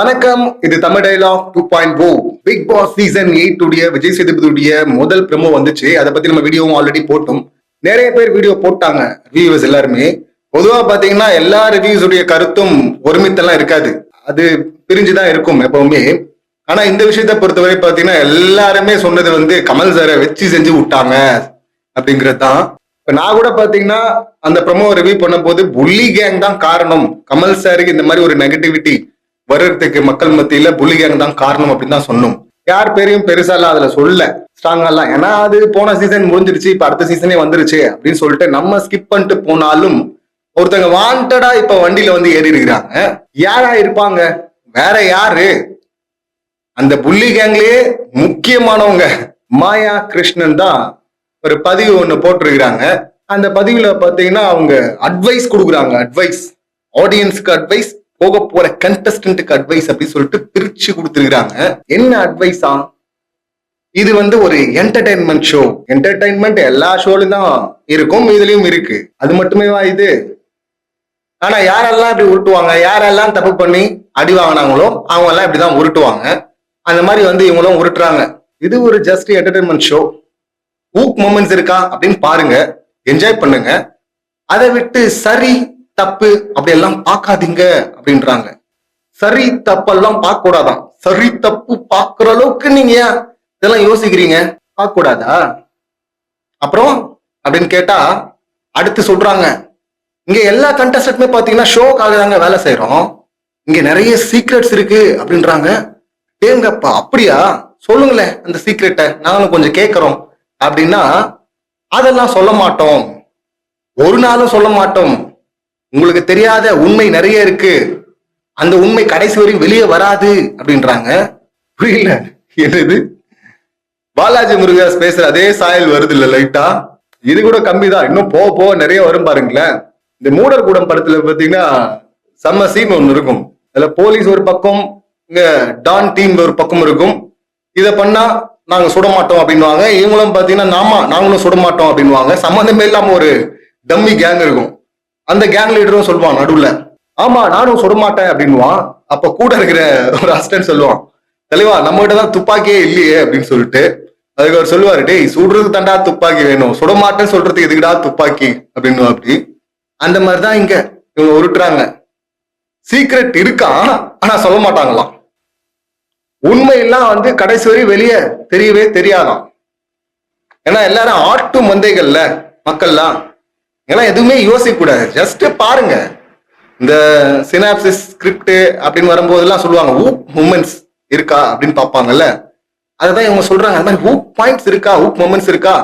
வணக்கம், இது Tamil dialogue 2.0. Bigg Boss season 8 உடைய விஜய் சேதுபதியுடைய முதல் ப்ரோமோ வந்துச்சு. அதை பத்தி நம்ம வீடியோவும் ஆல்ரெடி போட்டோம். நிறைய பேர் வீடியோ போட்டாங்க, ரிவ்யூவர்ஸ் எல்லாருமே. பொதுவா பாத்தீங்கன்னா எல்லா ரிவ்யூஸ் உடைய கருத்தும் ஒருமித்தெல்லாம் இருக்காது, அது பிரிஞ்சுதான் இருக்கும் எப்பவுமே. ஆனா இந்த விஷயத்த பொறுத்தவரை பாத்தீங்கன்னா எல்லாருமே சொன்னது வந்து கமல் சாரை வச்சு செஞ்சு விட்டாங்க அப்படிங்கிறது தான். இப்ப நான் கூட பாத்தீங்கன்னா அந்த ப்ரோமோ ரிவ்யூ பண்ணும் போது புள்ளி கேங் தான் காரணம், கமல் சாருக்கு இந்த மாதிரி ஒரு நெகட்டிவிட்டி வர்றதுக்கு மக்கள் மத்தியில புள்ளி கேங் தான் காரணம் அப்படின்னு தான் சொன்னோம். யார் பேரையும் பெருசாலாம் அதுல சொல்ல ஸ்ட்ராங்கெல்லாம், ஏன்னா அது போன சீசன் முடிஞ்சிருச்சு, இப்ப அடுத்த சீசனே வந்துருச்சு அப்படின்னு சொல்லிட்டு நம்ம ஸ்கிப் பண்ணிட்டு போனாலும் ஒருத்தங்க வாண்டடா இப்ப வண்டியில வந்து ஏறி இருக்கிறாங்க. யாரா இருப்பாங்க? வேற யாரு? அந்த புள்ளி கேங்லயே முக்கியமானவங்க மாயா கிருஷ்ணன் தான் ஒரு பதிவு ஒண்ணு போட்டிருக்கிறாங்க. அந்த பதிவுல பாத்தீங்கன்னா அவங்க அட்வைஸ் கொடுக்குறாங்க, அட்வைஸ் ஆடியன்ஸ்க்கு அட்வைஸ், போக போற கண்டஸ்டன்ட்டுக்கு அட்வைஸ் அப்படின்னு சொல்லிட்டு பிரிச்சு கொடுத்துருக்காங்க. என்ன அட்வைஸா? இது வந்து ஒரு என்டர்டைன்மெண்ட் ஷோ. என்டர்டைன்மெண்ட் எல்லா ஷோலையும் தான் இருக்கும், இதுலயும் இருக்கு. அது மட்டுமேவா இது? ஆனா யாரெல்லாம் இப்படி உருட்டுவாங்க, யாரெல்லாம் தப்பு பண்ணி அடி வாங்கினாங்களோ அவங்க எல்லாம் இப்படிதான் உருட்டுவாங்க. அந்த மாதிரி வந்து இவங்களும் உருட்டுறாங்க. இது ஒரு ஜஸ்ட் என்டர்டைன்மெண்ட் ஷோ. ஊக் மொமெண்ட்ஸ் இருக்கா அப்படின்னு பாருங்க, என்ஜாய் பண்ணுங்க. அதை விட்டு சரி தப்பு அப்படி எல்லாம் பார்க்காதீங்க அப்படின்றாங்க. சரி தப்பெல்லாம் பார்க்க கூடாதான். சரி தப்பு பார்க்கிற அளவுக்கு நீங்க இதெல்லாம் யோசிக்கிறீங்க, பார்க்க கூடாதா? அப்புறம் அப்படின்னு கேட்டா அடுத்து சொல்றாங்க, இங்க எல்லா கண்டஸ்டன்ட்மே பாத்தீங்கன்னா ஷோக்காக தாங்க வேலை செய்யறோம், இங்க நிறைய சீக்ரெட்ஸ் இருக்கு அப்படின்றாங்க. ஏங்கப்பா அப்படியா, சொல்லுங்களேன் அந்த சீக்ரெட்டை, நாங்களும் கொஞ்சம் கேட்கிறோம் அப்படின்னா அதெல்லாம் சொல்ல மாட்டோம், ஒரு நாளும் சொல்ல மாட்டோம், உங்களுக்கு தெரியாத உண்மை நிறைய இருக்கு, அந்த உண்மை கடைசி வரையும் வெளியே வராது அப்படின்றாங்க. புரியல என்னது? பாலாஜி முருகதாஸ் பேசுற அதே சாயல் வருது இல்ல லைட்டா? இது கூட கம்மிதான், இன்னும் போக போக நிறைய வரும் பாருங்களேன். இந்த மூடர் கூடம் படத்துல பாத்தீங்கன்னா செம்ம சீன் ஒண்ணு இருக்கும். அதுல போலீஸ் ஒரு பக்கம், இங்க டான் டீம் ஒரு பக்கம் இருக்கும். இத பண்ணா நாங்க சுட மாட்டோம் அப்படின்வாங்க. இவங்களும் பாத்தீங்கன்னா நாங்களும் சுட மாட்டோம் அப்படின்வாங்க. சம்பந்தமே இல்லாம ஒரு டம்மி கேங் இருக்கும். அந்த கேங் லீடரும் சொல்லுவான் நடுவுல, ஆமா நானும் சுட மாட்டேன் அப்படின்வான். அப்ப கூட இருக்கிற ஒரு அசிஸ்டன்ட் சொல்லுவான், தெளிவா நம்ம கிட்ட தான் துப்பாக்கியே இல்லையே அப்படின்னு சொல்லிட்டு. அதுக்கு அவர் சொல்லுவாரு, டேய் சுடுறதுக்கு தாண்டா துப்பாக்கி வேணும், சுட மாட்டேன்னு சொல்றதுக்கு எதுக்குடா துப்பாக்கி அப்படின்னு. அப்படி அந்த மாதிரிதான் இங்க இவங்க உருட்டுறாங்க. சீக்ரெட் இருக்கா, ஆனா சொல்ல மாட்டாங்களாம். உண்மையெல்லாம் வந்து கடைசி வரை வெளியே தெரியவே தெரியாதாம். ஏன்னா எல்லாரும் ஆட்டு மந்தைகள்ல மக்கள்லாம், ஏன்னா எதுவுமே யோசிக்க கூடாது, ஜஸ்ட் பாருங்க. இந்த சினாப்சிஸ் ஸ்கிரிப்ட் அப்படின்னு வரும்போதெல்லாம் சொல்லுவாங்க ஊக் மூமெண்ட்ஸ் இருக்கா அப்படின்னு பார்ப்பாங்கல்ல, அதுதான் இவங்க சொல்றாங்க. அந்த மாதிரி ஊக் பாயிண்ட்ஸ் இருக்கா, ஊக் மொமெண்ட்ஸ் இருக்கா,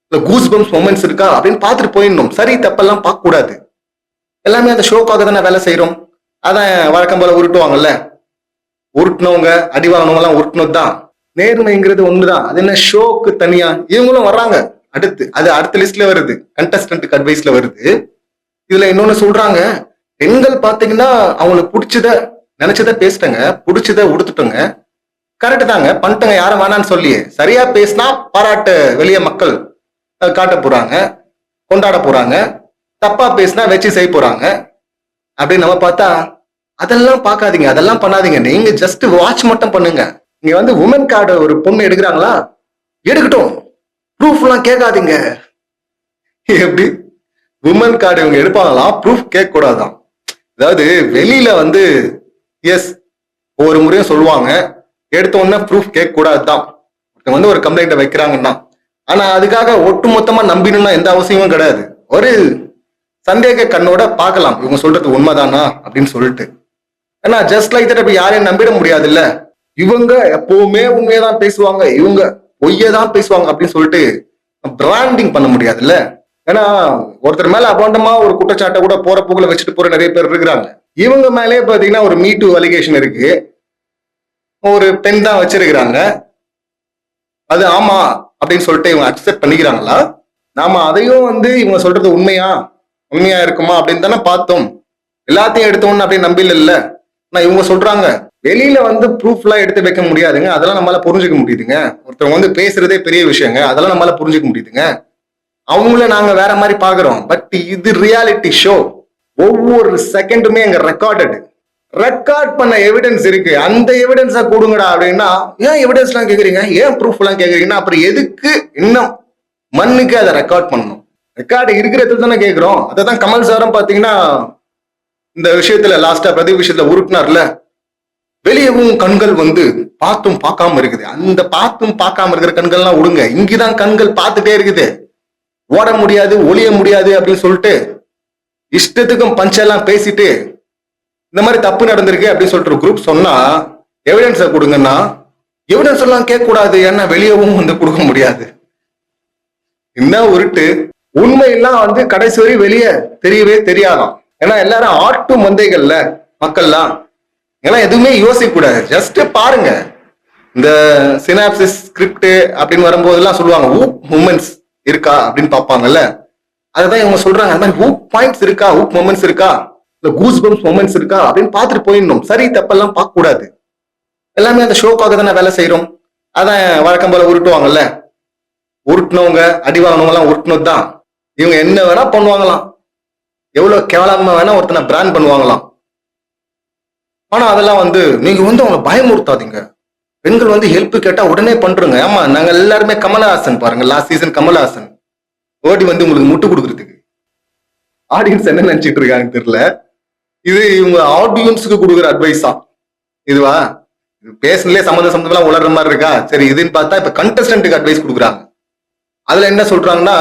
இல்ல கூஸ் பம்ப்ஸ் மொமெண்ட்ஸ் இருக்கா அப்படின்னு பார்த்துட்டு போயிடணும். சரி தப்பெல்லாம் பார்க்க கூடாது. எல்லாமே அந்த ஷோக்காக தானே வேலை செய்யறோம். அதான் வழக்கம் போல உருட்டுவாங்கல்ல, உருட்டுனவங்க அடி வாங்கினவங்க எல்லாம் உருட்டுனது தான். நேர்மைங்கிறது ஒண்ணுதான். அது என்ன ஷோக்கு தனியா? இவங்களும் வர்றாங்க அடுத்து, அது அடுத்த லிஸ்ட்ல வருது, கண்டஸ்டன்ட்டுக்கு அட்வைஸ்ல வருது. இதுல இன்னொன்னு சொல்றாங்க, பெண்கள் பாத்தீங்கன்னா அவங்களுக்கு பிடிச்சத நினைச்சத பேசிட்டங்க, பிடிச்சத உடுத்துட்டோங்க, கரெக்ட் தாங்க பண்ணிட்டங்க, யாரும் வேணான்னு சொல்லியே. சரியா பேசினா பாராட்டு வெளியே மக்கள் காட்ட போறாங்க, கொண்டாட போறாங்க. தப்பா பேசினா வச்சு செய்ய போறாங்க அப்படின்னு நம்ம பார்த்தா அதெல்லாம் பார்க்காதீங்க, அதெல்லாம் பண்ணாதீங்க. நீங்க ஜஸ்ட் வாட்ச் மட்டும் பண்ணுங்க. இங்க வந்து உமன் கார்டு ஒரு பொண்ணு எடுக்கிறாங்களா, எடுக்கட்டும், ப்ரூஃப் எல்லாம் கேட்காதீங்க. எப்படி உமன் கார்டு இவங்க எடுப்பாங்களாம், ப்ரூஃப் கேட்க கூடாதான். அதாவது வெளியில வந்து எஸ் ஒவ்வொரு முறையும் சொல்லுவாங்க, எடுத்த உடனே ப்ரூஃப் கேட்க கூடாதுதான். வந்து ஒரு கம்ப்ளைண்ட் வைக்கிறாங்கன்னா, ஆனா அதுக்காக ஒட்டு மொத்தமா நம்பினும்னா எந்த அவசியமும் கிடையாது. ஒரு சந்தேக கண்ணோட பார்க்கலாம் இவங்க சொல்றது உண்மைதானா அப்படின்னு சொல்லிட்டு. ஏன்னா ஜஸ்ட் லைக் தட் அப்படி யாரையும் நம்பிட முடியாது இல்ல. இவங்க எப்பவுமே உண்மையதான் பேசுவாங்க, இவங்க பொய்யதான் பேசுவாங்க அப்படின்னு சொல்லிட்டு பிராண்டிங் பண்ண முடியாதுல்ல. ஏன்னா ஒருத்தர் மேல அபாண்டமா ஒரு குற்றச்சாட்டை கூட போற போக்குல வச்சுட்டு போற நிறைய பேர் இருக்கிறாங்க. இவங்க மேலே பாத்தீங்கன்னா ஒரு மீ டூ அலிகேஷன் இருக்கு, ஒரு பெண் தான் வச்சிருக்கிறாங்க. அது ஆமா அப்படின்னு சொல்லிட்டு இவங்க அக்செப்ட் பண்ணிக்கிறாங்களா? நாம அதையும் வந்து இவங்க சொல்றது உண்மையா இருக்குமா அப்படின்னு தானே பார்த்தோம். எல்லாத்தையும் எடுத்தோம்னு அப்படின்னு நம்பில இல்ல. ஆனா இவங்க சொல்றாங்க வெளியில வந்து ப்ரூஃப் எல்லாம் எடுத்து வைக்க முடியாதுங்க, அதெல்லாம் நம்மளால புரிஞ்சுக்க முடியுதுங்க. ஒருத்தவங்க வந்து பேசுறதே பெரிய விஷயங்க, அதெல்லாம் நம்மளால புரிஞ்சுக்க முடியுதுங்க. அவங்கள நாங்க வேற மாதிரி பாக்குறோம், பட் இது ரியாலிட்டி ஷோ. ஒவ்வொரு செகண்டுமே அங்க ரெக்கார்டட். ரெக்கார்ட் பண்ண எவிடன்ஸ் இருக்கு, அந்த எவிடன்ஸா கொடுங்கடா அப்படின்னா, ஏன் எவிடன்ஸ் எல்லாம் கேக்குறீங்க, ஏன் ப்ரூஃப் எல்லாம் கேக்குறீங்கன்னா, அப்புறம் எதுக்கு இன்னும் மண்ணுக்கு அதை ரெக்கார்ட் பண்ணணும்? ரெக்கார்டு இருக்கிறது தானே கேட்கிறோம். அதான் கமல் சாரும் பாத்தீங்கன்னா இந்த விஷயத்துல லாஸ்டா பிரதீப் விஷயத்துல உருட்டினார்ல, வெளியவும் கண்கள் வந்து பார்த்தும் பார்க்காம இருக்குது. அந்த பார்த்தும் பார்க்காம இருக்கிற கண்கள்லாம் விடுங்க, இங்கதான் கண்கள் பார்த்துட்டே இருக்குது. ஓட முடியாது, ஒளிய முடியாது அப்படின்னு சொல்லிட்டு இஷ்டத்துக்கும் பஞ்செல்லாம் பேசிட்டு இந்த மாதிரி தப்பு நடந்திருக்கு அப்படின்னு சொல்லிட்டு ஒரு குரூப் சொன்னா எவிடன்ஸை கொடுங்கன்னா, எவிடன்ஸ் எல்லாம் கேட்க கூடாது, ஏன்னா வெளியவும் வந்து கொடுக்க முடியாது. என்ன உருட்டு! உண்மையெல்லாம் வந்து கடைசி வரை வெளியே தெரியவே தெரியாதாம். ஏன்னா எல்லாரும் ஆட்டு மந்தைகள்ல மக்கள்லாம், ஏன்னா எதுவுமே யோசிக்க கூடாது, ஜஸ்ட் பாருங்க. இந்த சினாப்சிஸ் ஸ்கிரிப்ட் அப்படின்னு வரும்போதெல்லாம் சொல்லுவாங்க ஊப் மூமெண்ட்ஸ் இருக்கா அப்படின்னு பார்ப்பாங்கல்ல, அதுதான் இவங்க சொல்றாங்க. அந்த மாதிரி ஊப் பாயிண்ட்ஸ் இருக்கா, ஊப் மொமெண்ட்ஸ் இருக்கா, இல்ல கூஸ் பம்ப்ஸ் மொமெண்ட்ஸ் இருக்கா அப்படின்னு பார்த்துட்டு போயிடணும். சரி தப்பெல்லாம் பார்க்க கூடாது. எல்லாமே அந்த ஷோக்காக தானே வேலை செய்யறோம். அதான் வழக்கம் போல உருட்டுவாங்கல்ல, உருட்டினவங்க அடி வாங்கினவங்க எல்லாம் உருட்டினது தான். இவங்க என்ன வேணா பண்ணுவாங்களாம், எவ்வளவு கேவலமா வேணா ஒருத்தனை பிராண்ட் பண்ணுவாங்களாம். ஆனா அதெல்லாம் வந்து நீங்க வந்து அவங்களை பயமுறுத்தாதீங்க, பெண்கள் வந்து ஹெல்ப் கேட்டா உடனே பண்றோங்க. ஆமா, நாங்க எல்லாருமே கமலஹாசன் பாருங்க, லாஸ்ட் சீசன் கமலஹாசன் ஓடி வந்து உங்களுக்கு முட்டு கொடுக்கறதுக்கு. ஆடியன்ஸ் என்ன நினைச்சிட்டு இருக்காங்க தெரியல, இது இவங்க ஆடியன்ஸுக்கு கொடுக்குற அட்வைஸா இதுவா? பேசலே சம்மந்தம் எல்லாம் உளர்ற மாதிரி இருக்கா? சரி, இதுன்னு பார்த்தா இப்ப கண்டஸ்டன்ட்டுக்கு அட்வைஸ் கொடுக்குறாங்க. அதுல என்ன சொல்றாங்கன்னா,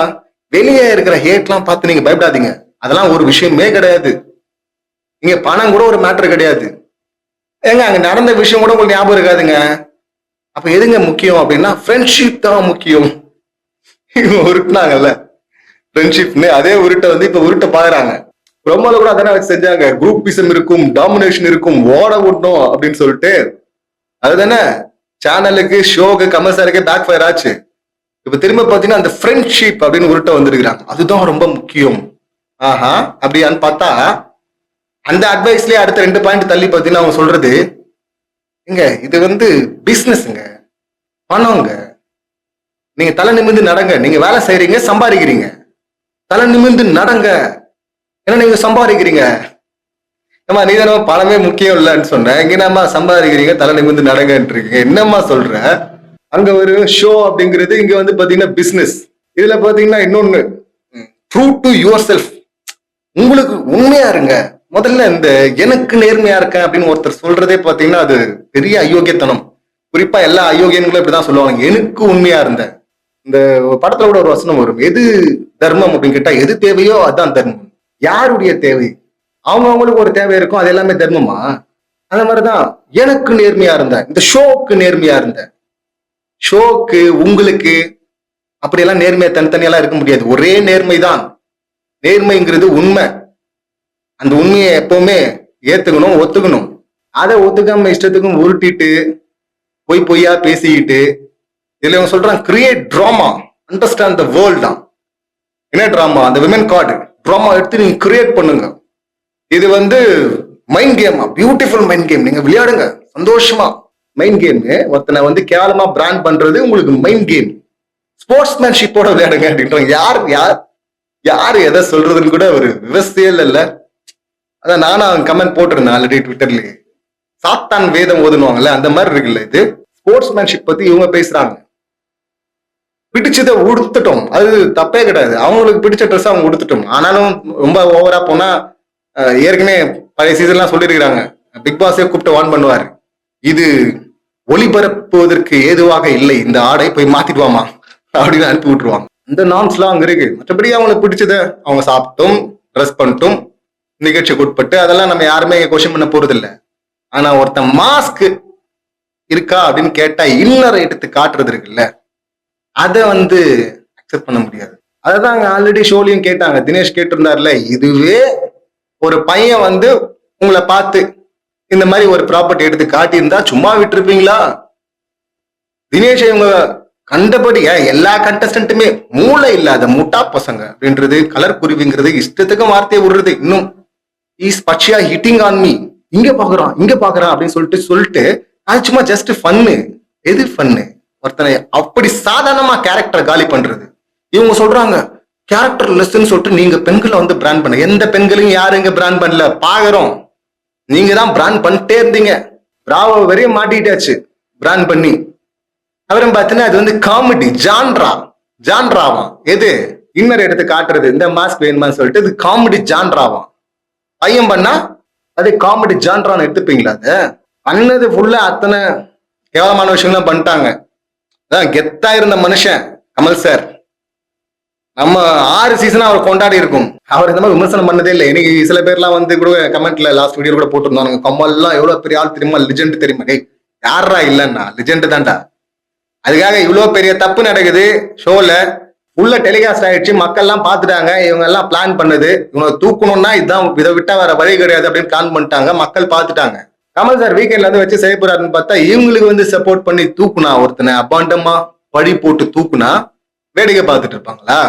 வெளியே இருக்கிற ஹேட்லாம் பார்த்து நீங்க பயப்படாதீங்க, அதெல்லாம் ஒரு விஷயமே கிடையாது. இங்க பணம் கூட ஒரு மேட்டர் கிடையாது. ஏங்க அங்க நடந்த விஷயம் கூட உங்களுக்கு ஞாபகம் இருக்காதுங்க. அப்ப எதுங்க முக்கியம் அப்படின்னா, ஃப்ரெண்ட்ஷிப் தான் முக்கியம். இவங்க உருட்டுனாங்கல்ல ஃப்ரெண்ட்ஷிப்னு, அதே உருட்டை வந்து இப்ப உருட்ட பாக்குறாங்க. ரொம்பல கூட அதானே வச்சு செஞ்சாங்க, குரூப்பிசம் இருக்கும், டாமினேஷன் இருக்கும், ஓட விடணும் அப்படின்னு சொல்லிட்டு. அதுதானே சேனலுக்கு ஷோக்கு கமர்சாருக்கே பேக் ஃபயர் ஆச்சு. இப்ப திரும்ப பாத்தீங்கன்னா அந்த ஃப்ரெண்ட்ஷிப் அப்படின்னு உருட்ட வந்துருக்கிறாங்க, அதுதான் ரொம்ப முக்கியம். ஆஹா, அப்படியான்னு பார்த்தா அந்த அட்வைஸ்லயே அடுத்த 2 பாயிண்ட் தள்ளி பாத்தீங்கன்னா அவங்க சொல்றது, இங்க இது வந்து பிசினஸ்ங்க, பணங்க, நீங்க தலை நிமிர்ந்து நடங்க, நீங்க வேலை செய்யறீங்க சம்பாதிக்கிறீங்க, தலை நிமிர்ந்து நடங்க, ஏன்னா நீங்க சம்பாதிக்கிறீங்க. ஏமா நீ தானே பணமே முக்கியம் இல்லைன்னு சொன்ன, இங்க நம்ம சம்பாதிக்கிறீங்க தலை நிமிர்ந்து நடங்கன்னு இருக்கீங்க, என்னம்மா சொல்ற? அங்க ஒரு ஷோ அப்படிங்கிறது, இங்க வந்து பாத்தீங்கன்னா பிசினஸ். இதுல பாத்தீங்கன்னா இன்னொன்னு, ட்ரூ டு யுவர் செல்ஃப், உங்களுக்கு உண்மையா இருங்க. முதல்ல இந்த எனக்கு நேர்மையா இருக்கேன் அப்படின்னு ஒருத்தர் சொல்றதே பாத்தீங்கன்னா அது பெரிய அயோக்கியத்தனம். குறிப்பா எல்லா அயோக்கியன்களும் இப்படிதான் சொல்லுவாங்க, எனக்கு உண்மையா இருந்த. இந்த படத்துல கூட ஒரு வசனம் வரும், எது தர்மம் அப்படின்னு கேட்டா, எது தேவையோ அதுதான் தர்மம். யாருடைய தேவை? அவங்களுக்கு ஒரு தேவை இருக்கும், அது எல்லாமே தர்மமா? அந்த மாதிரிதான் எனக்கு நேர்மையா இருந்த, இந்த ஷோக்கு நேர்மையா இருந்த. ஷோக்கு உங்களுக்கு அப்படியெல்லாம் நேர்மையா தனித்தனியெல்லாம் இருக்க முடியாது, ஒரே நேர்மை தான். நேர்மைங்கிறது உண்மை, அந்த உண்மையை எப்பவுமே ஏத்துக்கணும், ஒத்துக்கணும். அதை ஒத்துக்காம இஷ்டத்துக்கும் உருட்டிட்டு பொய்யா பேசிக்கிட்டு, இதுல இவங்க சொல்றாங்க create drama, understand the world தான். என்ன டிராமா? அந்த விமன் கார்டு டிராமா எடுத்து நீங்க கிரியேட் பண்ணுங்க. இது வந்து mind game, beautiful mind game, நீங்க விளையாடுங்க சந்தோஷமா. மைண்ட் கேம், ஒருத்தனை வந்து கேவலமா பிராண்ட் பண்றது உங்களுக்கு மைண்ட் கேம். ஸ்போர்ட்ஸ்மேன்ஷிப்போட விளையாடுங்க அப்படின்றாங்க. யாரு எதை சொல்றதுன்னு கூட ஒரு விவசாயே இல்ல. அதான் நானும் கமெண்ட் போட்டிருந்தேன் ஆல்ரெடி ட்விட்டர்லயே, சாத்தான் வேதம் ஓதுனுவாங்கல்ல அந்த மாதிரி இருக்குல்ல இது. ஸ்போர்ட்ஸ்மேன்ஷிப் பத்தி இவங்க பேசுறாங்க. பிடிச்சதை உடுத்துட்டோம், அது தப்பே கிடையாது, அவங்களுக்கு பிடிச்ச ட்ரெஸ் அவங்க உடுத்துட்டோம். ஆனாலும் ரொம்ப ஓவரா போனா, ஏற்கனவே பழைய சீசன்லாம் சொல்லியிருக்கிறாங்க, பிக் பாஸே கூப்பிட்டு வான் பண்ணுவார், இது ஒளிபரப்புவதற்கு ஏதுவாக இல்லை, இந்த ஆடை போய் மாத்திடுவாமா அப்படின்னு அனுப்பி விட்டுருவாங்க. இந்த நாம்ஸ்லாம் அங்க இருக்கு. மற்றபடி அவங்களுக்கு பிடிச்சதை அவங்க சாப்பிட்டும் ட்ரெஸ் பண்ணிட்டும் நிகழ்ச்சிக்கு உட்பட்டு, அதெல்லாம் நம்ம யாருமே கொஸ்டின் பண்ண போறது இல்லை. ஆனா ஒருத்தன் மாஸ்க் இருக்கா அப்படின்னு கேட்டா இன்னரை எடுத்து காட்டுறது இருக்குல்ல, அதை வந்து அக்செப்ட் பண்ண முடியாது. அதான் ஆல்ரெடி ஷோலையும் கேட்டாங்க, தினேஷ் கேட்டிருந்தாருல, இதுவே ஒரு பையன் வந்து உங்களை பார்த்து இந்த மாதிரி ஒரு ப்ராப்பர்ட்டி எடுத்து காட்டியிருந்தா சும்மா விட்டுருப்பீங்களா? தினேஷ் இவங்க கண்டபடி எல்லா கண்டஸ்டன்ட்டுமே மூளை இல்லாத முட்டா பசங்க அப்படின்றது, கலர் குருவிங்கிறது, இஷ்டத்துக்கும் வார்த்தையை விடுறது, இன்னும் இஸ் பச்சியா ஹிட்டிங் ஆன் மீ, இங்க பாக்குறான் அப்படின்னு சொல்லிட்டு அது சும்மா ஜஸ்ட் ஃபன்னு. எது ஃபன்னு? ஒருத்தனை அப்படி சாதாரணமா கேரக்டர் காலி பண்றது. இவங்க சொல்றாங்க கேரக்டர் லெஸ்ன்னு சொல்லிட்டு நீங்க பெண்களை வந்து பிராண்ட் பண்ண, எந்த பெண்களையும் யாரும் இங்க பிராண்ட் பண்ணல, பாக்குறோம். நீங்க தான் பிராண்ட் பண்ணிட்டே இருந்தீங்க. பிராவோ வரையும் மாட்டிட்டாச்சு பிராண்ட் பண்ணி. அப்புறம் பார்த்தீங்கன்னா அது வந்து காமெடி ஜான்ராவாம். எது இன்னொரு எடுத்து காட்டுறது, இந்த மாஸ்க் வேணுமான்னு சொல்லிட்டு இது காமெடி ஜான்ராவாம். பையன் பண்ணா அது காமெடி ஜான்ரான்னு எடுத்துப்பீங்களா? அது பண்ணது ஃபுல்லா அத்தனை கேவலமான விஷயங்கள்லாம் பண்ணிட்டாங்க. அதான் கெத்தா இருந்த மனுஷன் கமல் சார். நம்ம 6 சீசனா அவர் கொண்டாடி இருக்கும். அவர் இந்த மாதிரி விமர்சனம் பண்ணதே இல்லை. இன்னைக்கு சில பேர்லாம் வந்து கூட கமெண்ட்ல லாஸ்ட் வீடியோ கூட போட்டிருந்தாங்க, கமல்லாம் எவ்வளவு பெரிய ஆள் தெரியுமா, லிஜெண்ட் தெரியுமா. டேய் யாரா இல்லன்னா லிஜெண்ட் தான்டா. அதுக்காக இவ்வளவு பெரிய தப்பு நடக்குது ஷோல, உள்ள டெலிகாஸ்ட் ஆயிடுச்சு, மக்கள் எல்லாம் பாத்துட்டாங்க. இவங்க எல்லாம் பிளான் பண்ணது, இவங்க தூக்கணும்னா இதுதான், இதை விட்டா வேற வழி கிடையாது அப்படின்னு பிளான் பண்ணிட்டாங்க. மக்கள் பாத்துட்டாங்க. கமல் சார் வீக்கெண்ட்ல வந்து வச்சு செய்ய போறாருன்னு பார்த்தா இவங்களுக்கு வந்து சப்போர்ட் பண்ணி தூக்குனா ஒருத்தனை அபாண்டமா பழி போட்டு தூக்குனா வேடிக்கை பார்த்துட்டு இருப்பாங்களா?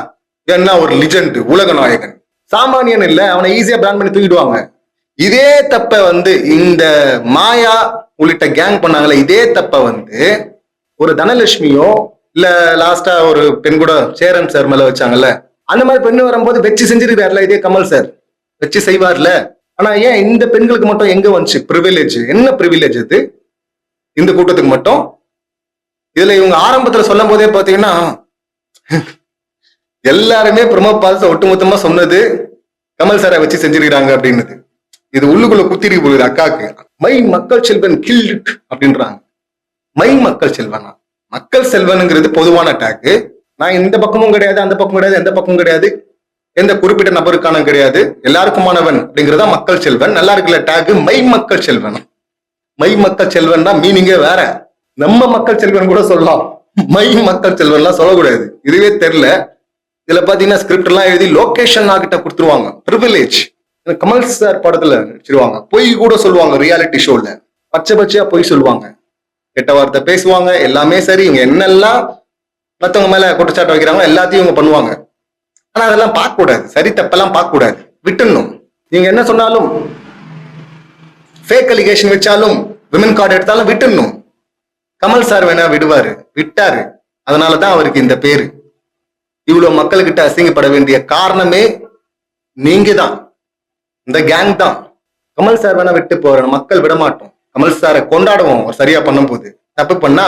என்ன ஒரு லிஜெண்ட், உலக நாயகன், சாமானியன் இல்ல, அவனை ஈஸியா பிளான் பண்ணி தூக்கிடுவாங்க. இதே தப்ப வந்து இந்த மாயா உள்ளிட்ட கேங் பண்ணாங்களே, இதே தப்ப வந்து ஒரு தனலட்சுமியோ இல்ல லாஸ்டா ஒரு பெண் கூட சேரன் சார் மேல வச்சாங்கல்ல, அந்த மாதிரி பெண்ணு வரும்போது வச்சு செஞ்சிருக்காருல இதே கமல் சார், வச்சு செய்வார்ல. ஆனா ஏன் இந்த பெண்களுக்கு மட்டும் எங்க வந்துச்சு பிரிவிலேஜ்? என்ன பிரிவிலேஜ் இது இந்த கூட்டத்துக்கு மட்டும்? இதுல இவங்க ஆரம்பத்துல சொல்லும் போதே பாத்தீங்கன்னா எல்லாருமே ப்ரொமோ பால்ஸ் ஒட்டுமொத்தமா சொன்னது கமல் சாரை வச்சு செஞ்சிருக்கிறாங்க அப்படின்னு. இது உள்ளுக்குள்ள குத்திரி போகுது அக்காக்கு. மை மக்கள் செல்வன் கில்ட் அப்படின்றாங்க. மை மக்கள் செல்வனா? மக்கள் செல்வனுங்கிறது பொதுவான டேக். நான் இந்த பக்கமும் கிடையாது, அந்த பக்கம் கிடையாது, எந்த பக்கமும் கிடையாது, எந்த குறிப்பிட்ட நபருக்கான கிடையாது, எல்லாருக்குமானவன் அப்படிங்கிறதா மக்கள் செல்வன். நல்லா இருக்குல்ல டேக், மை மக்கள் செல்வன். மை மக்கள் செல்வன் தான் மீனிங்கே வேற. நம்ம மக்கள் செல்வன் கூட சொல்லலாம், மை மக்கள் செல்வன்லாம் சொல்லக்கூடாது. இதுவே தெரியல. இதுல பாத்தீங்கன்னா ஸ்கிரிப்ட் எல்லாம் எழுதி லொகேஷன் கிட்ட கொடுத்துருவாங்க. பிரிவிலேஜ். கமல் சார் படத்துல நடிச்சிருவாங்க. பொய் கூட சொல்லுவாங்க ரியாலிட்டி ஷோல, பச்சை பச்சையா பொய் சொல்லுவாங்க, கெட்ட வார்த்தை பேசுவாங்க, எல்லாமே சரி. இவங்க என்னெல்லாம் மத்தவங்க மேல குற்றச்சாட்டு வைக்கிறாங்க எல்லாத்தையும் இவங்க பண்ணுவாங்க. ஆனா அதெல்லாம் பார்க்க கூடாது, சரி தப்பெல்லாம் பார்க்க கூடாது, விட்டுணும். நீங்க என்ன சொன்னாலும், ஃபேக் அலிகேஷன் வச்சாலும், விமன் கார்டு எடுத்தாலும் விட்டுணும். கமல் சார் வேணா விடுவாரு, விட்டாரு. அதனாலதான் அவருக்கு இந்த பேரு. இவ்வளவு மக்கள்கிட்ட அசிங்கப்பட வேண்டிய காரணமே நீங்க தான், இந்த கேங் தான். கமல் சார் வேணா விட்டு போற, மக்கள் விட மாட்டோம். கமல் சாரை கொண்டாடுவோம் சரியா பண்ணும் போது. தப்பு பண்ணா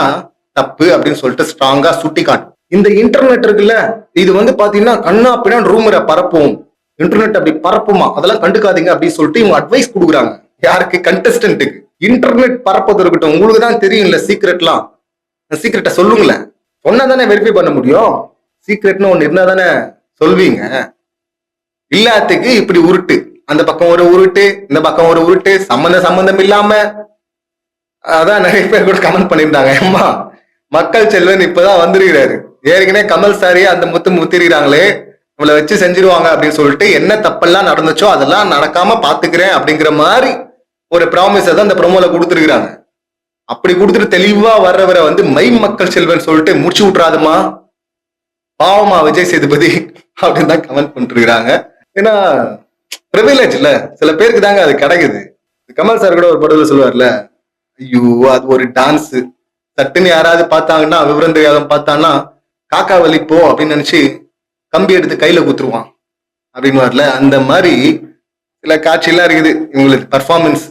தப்பு அப்படின்னு சொல்லிட்டு ஸ்ட்ராங்கா சுட்டி காட்டும். இந்த இன்டர்நெட் இருக்குல்ல, இது வந்து பாத்தீங்கன்னா கண்ணா பின்னா ரூமரை பரப்பும். இன்டர்நெட் அப்படி பரப்புமா, அதெல்லாம் கண்டுக்காதீங்க அப்படின்னு சொல்லிட்டு இவங்க அட்வைஸ் கொடுக்குறாங்க. யாருக்கு? கண்டஸ்டன்ட்டுக்கு. இன்டர்நெட் பரப்பது இருக்கட்டும், உங்களுக்கு தான் தெரியும்ல சீக்ரெட்லாம். சீக்ரெட்டை சொல்லுங்களேன், சொன்னா தானே வெரிஃபை பண்ண முடியும். சீக்ரெட்னு ஒண்ணு இருந்தா தானே சொல்வீங்க. இல்லாததுக்கு இப்படி உருட்டு, அந்த பக்கம் ஒரு உருட்டு, இந்த பக்கம் ஒரு உருட்டு, சம்பந்தம் இல்லாம. அதான் நிறைய பேர் கூட கமெண்ட் பண்ணியிருந்தாங்க, அம்மா மக்கள் செல்வன் இப்பதான் வந்துருக்கிறாரு, ஏற்கனவே கமல் சாரியே அந்த முத்திருக்கிறாங்களே, நம்மளை வச்சு செஞ்சிருவாங்க அப்படின்னு சொல்லிட்டு என்ன தப்பெல்லாம் நடந்துச்சோ அதெல்லாம் நடக்காம பாத்துக்கிறேன் அப்படிங்கிற மாதிரி ஒரு ப்ராமிஸ் தான் அந்த ப்ரோமோல கொடுத்துருக்காங்க. அப்படி கொடுத்துட்டு தெளிவா வர்றவரை வந்து மை மக்கள் செல்வன் சொல்லிட்டு முடிச்சு விட்டுறாதுமா, பாவமா விஜய் சேதுபதி அப்படின்னு தான் கமெண்ட் பண்ணிருக்காங்க. ஏன்னா பிரிவிலேஜ் இல்ல, சில பேருக்கு தாங்க அது கிடைக்குது. கமல் சார் கூட ஒரு படத்துல சொல்லுவார்ல, ஐயோ அது ஒரு டான்ஸ், சட்டுன்னு யாராவது பார்த்தாங்கன்னா, விவரம் தெரியாதவன் பார்த்தான்னா காக்கா வலிப்போ அப்படின்னு நினைச்சு கம்பி எடுத்து கையில குத்துருவான் அப்படின்னு வரல. அந்த மாதிரி சில காட்சியெல்லாம் இருக்குது இவங்களுக்கு. பர்ஃபார்மன்ஸ்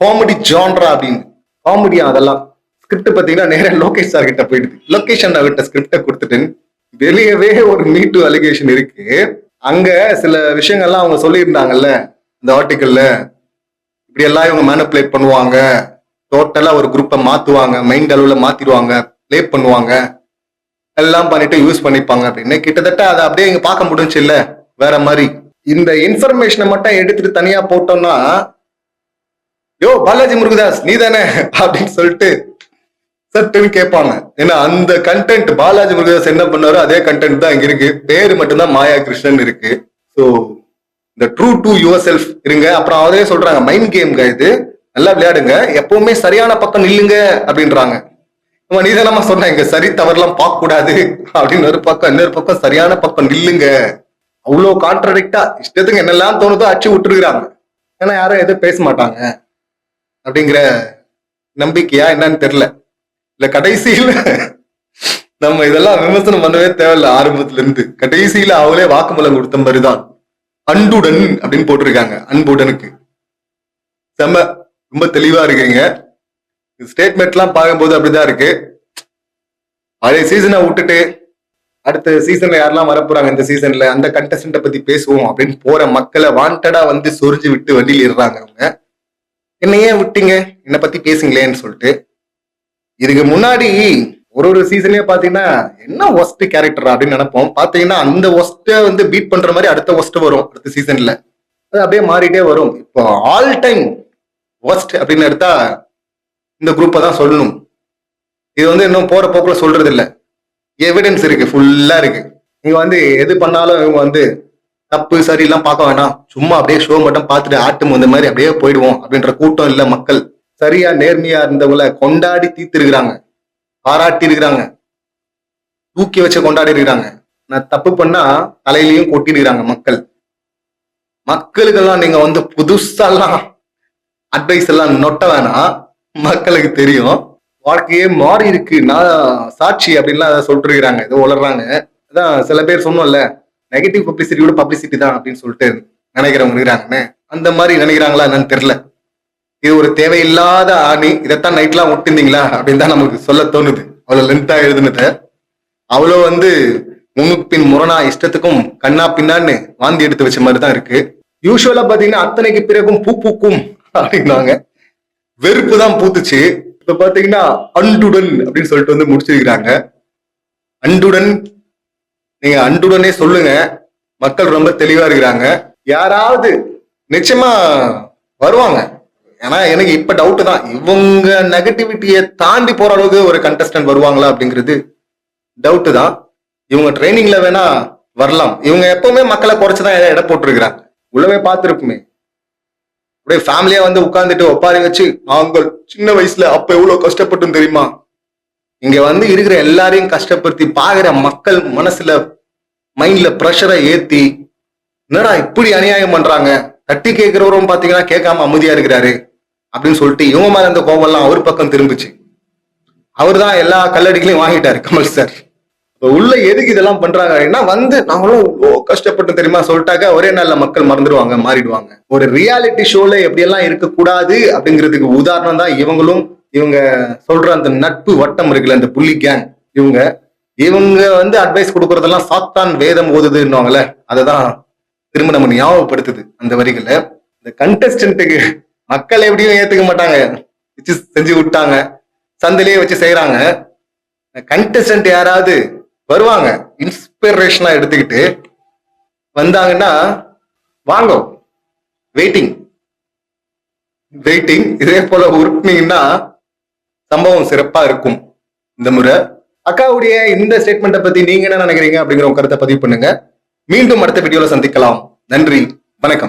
காமெடி ஜான்ரா அப்படின்னு. காமெடியா அதெல்லாம். ஸ்கிரிப்ட் பாத்தீங்கன்னா நேரா லோகேஷ் சார் கிட்ட போயிடுது. லொகேஷன் கிட்ட ஸ்கிரிப்ட கொடுத்துட்டு வெளியவே ஒரு மீட்டு அலிகேஷன் இருக்கு. அங்க சில விஷயங்கள்லாம் அவங்க சொல்லியிருந்தாங்கல்ல இந்த ஆர்டிக்கல்ல, இப்படி எல்லாம் இவங்க மேனிபுலேட் பண்ணுவாங்க, டோட்டலா ஒரு குரூப்பை மாத்துவாங்க, மைண்ட் அளவுல மாத்திடுவாங்க, பிளே பண்ணுவாங்க, எல்லாம் பண்ணிட்டு யூஸ் பண்ணிப்பாங்க அப்படின்னு. கிட்டத்தட்ட அதை அப்படியே இங்க பார்க்க முடிஞ்சு இல்ல வேற மாதிரி. இந்த இன்ஃபர்மேஷனை மட்டும் எடுத்துட்டு தனியா போட்டோம்னா, யோ பாலாஜி முருகதாஸ் நீ தானே அப்படின்னு சொல்லிட்டு சட்டுன்னு கேட்பாங்க. ஏன்னா அந்த கண்டென்ட் பாலாஜி முருகதாஸ் என்ன பண்ணாரோ அதே கண்டென்ட் தான் இங்க இருக்கு. பேரு மட்டும்தான் மாயா கிருஷ்ணன் இருக்கு. ஸோ இந்த ட்ரூ டு யுவர் செல்ஃப் இருங்க. அப்புறம் அவரே சொல்றாங்க, மைண்ட் கேம்ங்க இது, நல்லா விளையாடுங்க, எப்பவுமே சரியான பக்கம் நில்லுங்க அப்படின்றாங்க. நீ தானமா சொன்ன இங்க சரி தவறுலாம் பார்க்க கூடாது அப்படின்னு ஒரு பக்கம், இன்னொரு பக்கம் சரியான பக்கம் நில்லுங்க. அவ்வளோ கான்ட்ரடிக்டா இஷ்டத்துக்கு என்னெல்லாம் தோணுதோ அச்சு விட்டுருக்குறாங்க. ஏன்னா யாரும் எதுவும் பேச மாட்டாங்க அப்படிங்கிற நம்பிக்கையா என்னன்னு தெரியல. இல்ல கடைசியில நம்ம இதெல்லாம் விமர்சனம் பண்ணவே தேவையில்ல. ஆரம்பத்துல இருந்து கடைசியில அவங்களே வாக்குமூலம் கொடுத்த மாதிரிதான். அன்புடன் அப்படின்னு போட்டிருக்காங்க. அன்புடனுக்கு செம்ம ரொம்ப தெளிவா இருக்கீங்க. ஸ்டேட்மெண்ட்லாம் பார்க்கும்போது அப்படிதான் இருக்கு. பழைய சீசனை விட்டுட்டு அடுத்த சீசன்ல யாரெல்லாம் வரப்போறாங்க, இந்த சீசன்ல அந்த கண்டஸ்டன்ட பத்தி பேசுவோம் அப்படின்னு போற மக்களை வாண்டடா வந்து சொரிஞ்சு விட்டு வண்டியில் ஏறுறாங்க அவங்க. என்ன ஏன் விட்டீங்க, என்ன பத்தி பேசுங்களேன்னு சொல்லிட்டு. இதுக்கு முன்னாடி ஒரு சீசன்லயே பாத்தீங்கன்னா என்ன ஒஸ்ட் கேரக்டர் அப்படின்னு நினைப்போம். பாத்தீங்கன்னா அந்த ஒஸ்ட வந்து பீட் பண்ற மாதிரி அடுத்த ஒஸ்ட் வரும் அடுத்த சீசன்ல. அது அப்படியே மாறிட்டே வரும். இப்போ ஆல் டைம் ஒஸ்ட் அப்படின்னு எடுத்தா இந்த குரூப்பை தான் சொல்லணும். இது வந்து இன்னும் போற போக்குல சொல்றது இல்ல, எவிடன்ஸ் இருக்கு, ஃபுல்லா இருக்கு. நீங்க வந்து எது பண்ணாலும் இவங்க வந்து தப்பு சரி எல்லாம் பார்க்க வேணாம், சும்மா அப்படியே ஷோ மட்டும் பார்த்துட்டு ஆட்டும் வந்த மாதிரி அப்படியே போயிடுவோம் அப்படின்ற கூட்டம் இல்ல. மக்கள் சரியா நேர்மையா இருந்தவங்களை கொண்டாடி தீர்த்து இருக்கிறாங்க, பாராட்டி இருக்கிறாங்க, தூக்கி வச்சு கொண்டாடி இருக்கிறாங்க. நான் தப்பு பண்ணா தலையிலையும் கொட்டிடுறாங்க மக்கள். மக்களுக்கெல்லாம் நீங்க வந்து புதுசாலாம் அட்வைஸ் எல்லாம் நொட்ட வேணாம். மக்களுக்கு தெரியும் வாழ்க்கையே மாறி இருக்கு, நான் சாட்சி அப்படின்லாம் அதை சொல்லிட்டு இருக்கிறாங்க, ஏதோ வளர்றாங்க. அதான் சில பேர் சொன்னோம்ல, நெகட்டிவ் பப்ளிசிட்டியோட பப்ளிசிட்டி தான் அப்படின்னு சொல்லிட்டு நினைக்கிறவங்க இருக்கிறாங்கன்னு. அந்த மாதிரி நினைக்கிறாங்களா என்னன்னு தெரியல. இது ஒரு தேவையில்லாத ஆணி, இதைத்தான் நைட்லாம் விட்டுருந்தீங்களா அப்படின்னு தான் நமக்கு சொல்ல தோணுது. அவ்வளவு லென்த்தா எழுதுனத அவ்வளோ வந்து முன்னுக்கு பின் முரணா இஷ்டத்துக்கும் கண்ணா பின்னான்னு வாந்தி எடுத்து வச்ச மாதிரி தான் இருக்கு. யூஸ்வலா பாத்தீங்கன்னா அத்தனைக்கு பிறகும் பூ பூக்கும் அப்படின்னாங்க, வெறுப்பு தான் பூத்துச்சு. இப்ப பாத்தீங்கன்னா அண்டுடன் அப்படின்னு சொல்லிட்டு வந்து முடிச்சிருக்கிறாங்க. அண்டுடன், நீங்க அண்டுடனே சொல்லுங்க, மக்கள் ரொம்ப தெளிவா இருக்கிறாங்க. யாராவது நிச்சயமா வருவாங்க. ஏன்னா எனக்கு இப்ப டவுட் தான், இவங்க நெகட்டிவிட்டியை தாண்டி போற அளவுக்கு ஒரு கண்டஸ்டன்ட் வருவாங்களா அப்படிங்கிறது டவுட் தான். இவங்க ட்ரைனிங்ல வேணா வரலாம். இவங்க எப்பவுமே மக்களை குறைச்சுதான் எடை போட்டிருக்கிறாங்க. உள்ளவே பார்த்திருக்குமே, அப்படியே ஃபேமிலியா வந்து உட்கார்ந்துட்டு ஒப்பாரி வச்சு, நாங்கள் சின்ன வயசுல அப்ப எவ்வளவு கஷ்டப்பட்டும் தெரியுமா. இங்க வந்து இருக்கிற எல்லாரையும் கஷ்டப்படுத்தி பாக்குற மக்கள் மனசுல மைண்ட்ல ப்ரெஷரை ஏத்தி, என்னடா இப்படி அநியாயம் பண்றாங்க, தட்டி கேட்கிறவரும் பாத்தீங்கன்னா கேட்காம அமைதியா இருக்கிறாரு அப்படின்னு சொல்லிட்டு இவங்க மேல இருந்த கோபம் எல்லாம் அவர் பக்கம் திரும்பிச்சு. அவர் தான் எல்லா கல்லடிகளையும் வாங்கிட்டாரு கமல் சார். உள்ள எதுக்கு இதெல்லாம் பண்றாங்க அப்படின்னா, வந்து நாங்களும் கஷ்டப்பட்டு தெரியுமா சொல்லிட்டாக்க ஒரே நாள்ல மக்கள் மறந்துடுவாங்க, மாறிடுவாங்க. ஒரு ரியாலிட்டி ஷோல எப்படியெல்லாம் இருக்கக்கூடாது அப்படிங்கிறதுக்கு உதாரணம் தான் இவங்களும். இவங்க சொல்ற அந்த நட்பு வட்டம் இருக்குல்ல, அந்த புள்ளி கேங், இவங்க வந்து அட்வைஸ் கொடுக்கறதெல்லாம் சாத்தான் வேதம் ஓதுதுன்னுவாங்கல்ல, அததான் திரும்ப நம்ம ஞாபகப்படுத்துது அந்த வரிகளை. இந்த கண்டஸ்டன்ட்டுக்கு மக்கள் எப்படியும் ஏத்துக்க மாட்டாங்க, வச்சு செஞ்சு விட்டாங்க, சந்தையிலேயே வச்சு செய்யறாங்க. கண்டஸ்டன்ட் யாராவது வருவாங்க, இன்ஸ்பிரேஷனா எடுத்துக்கிட்டு வந்தாங்கன்னா வாங்க, வெயிட்டிங் வெயிட்டிங். இதே போல உருட்டினீங்கன்னா சம்பவம் சிறப்பா இருக்கும். இந்த முறை அக்காவுடைய இந்த ஸ்டேட்மெண்ட்டை பத்தி நீங்க என்ன நினைக்கிறீங்க அப்படிங்கிற கருத்தை பதிவு பண்ணுங்க. மீண்டும் அடுத்த வீடியோல சந்திக்கலாம். நன்றி, வணக்கம்.